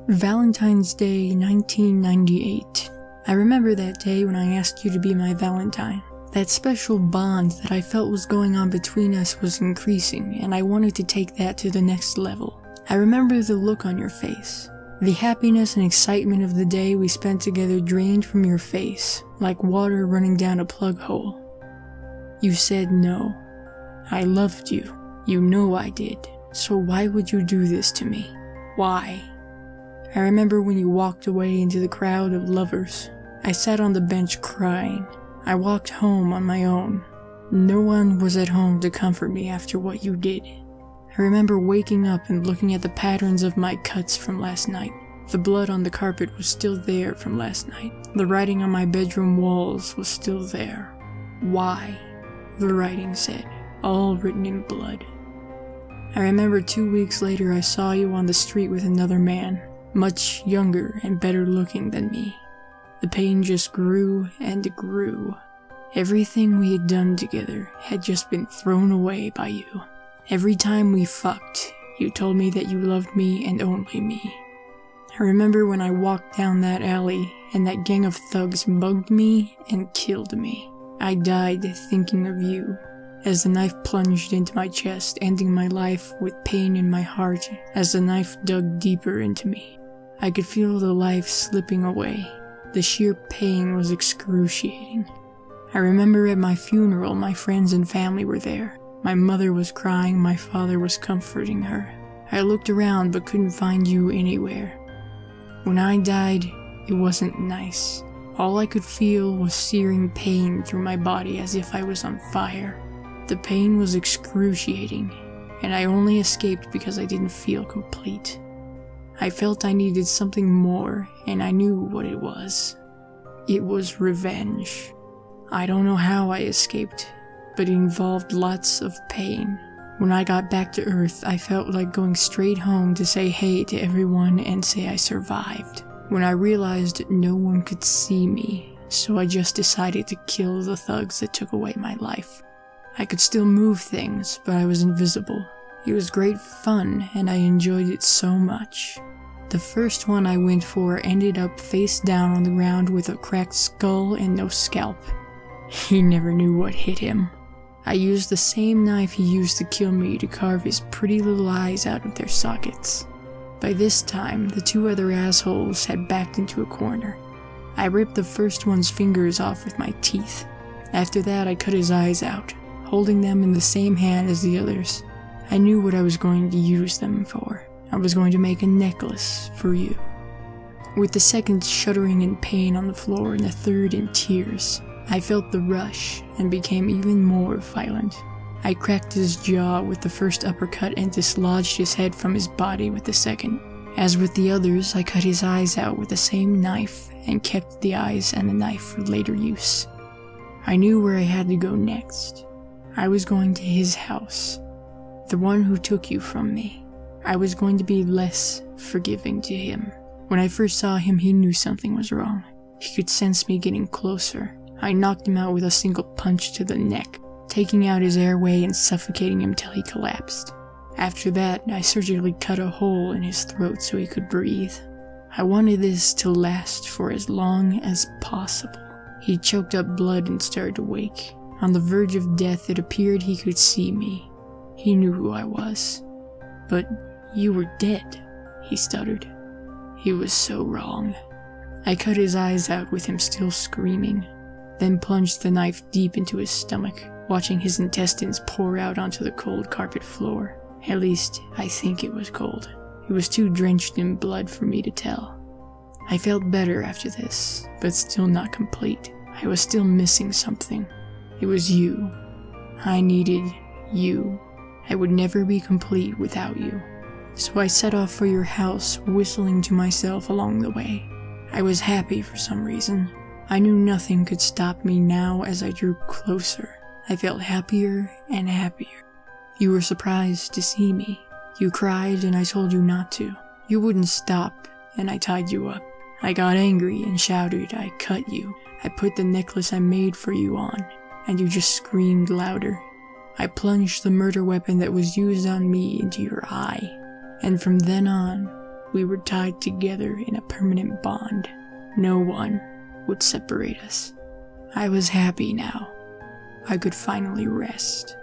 Valentine's Day 1998. I remember that day when I asked you to be my Valentine. That special bond that I felt was going on between us was increasing, and I wanted to take that to the next level. I remember the look on your face. The happiness and excitement of the day we spent together drained from your face, like water running down a plug hole. You said no. I loved you. You know I did. So why would you do this to me? Why? I remember when you walked away into the crowd of lovers. I sat on the bench crying. I walked home on my own. No one was at home to comfort me after what you did. I remember waking up and looking at the patterns of my cuts from last night. The blood on the carpet was still there from last night. The writing on my bedroom walls was still there. Why? The writing said, all written in blood. I remember 2 weeks later I saw you on the street with another man, much younger and better looking than me. The pain just grew and grew. Everything we had done together had just been thrown away by you. Every time we fucked, you told me that you loved me and only me. I remember when I walked down that alley and that gang of thugs mugged me and killed me. I died thinking of you. As the knife plunged into my chest, ending my life with pain in my heart as the knife dug deeper into me. I could feel the life slipping away. The sheer pain was excruciating. I remember at my funeral, my friends and family were there. My mother was crying, my father was comforting her. I looked around but couldn't find you anywhere. When I died, it wasn't nice. All I could feel was searing pain through my body as if I was on fire. The pain was excruciating, and I only escaped because I didn't feel complete. I felt I needed something more, and I knew what it was. It was revenge. I don't know how I escaped, but it involved lots of pain. When I got back to Earth, I felt like going straight home to say hey to everyone and say I survived. When I realized no one could see me, so I just decided to kill the thugs that took away my life. I could still move things, but I was invisible. It was great fun, and I enjoyed it so much. The first one I went for ended up face down on the ground with a cracked skull and no scalp. He never knew what hit him. I used the same knife he used to kill me to carve his pretty little eyes out of their sockets. By this time, the two other assholes had backed into a corner. I ripped the first one's fingers off with my teeth. After that, I cut his eyes out, holding them in the same hand as the others. I knew what I was going to use them for. I was going to make a necklace for you. With the second shuddering in pain on the floor and the third in tears, I felt the rush and became even more violent. I cracked his jaw with the first uppercut and dislodged his head from his body with the second. As with the others, I cut his eyes out with the same knife and kept the eyes and the knife for later use. I knew where I had to go next. I was going to his house, the one who took you from me. I was going to be less forgiving to him. When I first saw him, he knew something was wrong. He could sense me getting closer. I knocked him out with a single punch to the neck, taking out his airway and suffocating him till he collapsed. After that, I surgically cut a hole in his throat so he could breathe. I wanted this to last for as long as possible. He choked up blood and started to wake. On the verge of death, it appeared he could see me. He knew who I was. But you were dead, he stuttered. He was so wrong. I cut his eyes out with him still screaming, then plunged the knife deep into his stomach, watching his intestines pour out onto the cold carpet floor. At least, I think it was cold. It was too drenched in blood for me to tell. I felt better after this, but still not complete. I was still missing something. It was you. I needed you. I would never be complete without you. So I set off for your house, whistling to myself along the way. I was happy for some reason. I knew nothing could stop me now as I drew closer. I felt happier and happier. You were surprised to see me. You cried and I told you not to. You wouldn't stop and I tied you up. I got angry and shouted I cut you. I put the necklace I made for you on, and you just screamed louder. I plunged the murder weapon that was used on me into your eye. And from then on, We were tied together in a permanent bond. No one would separate us. I was happy now. I could finally rest.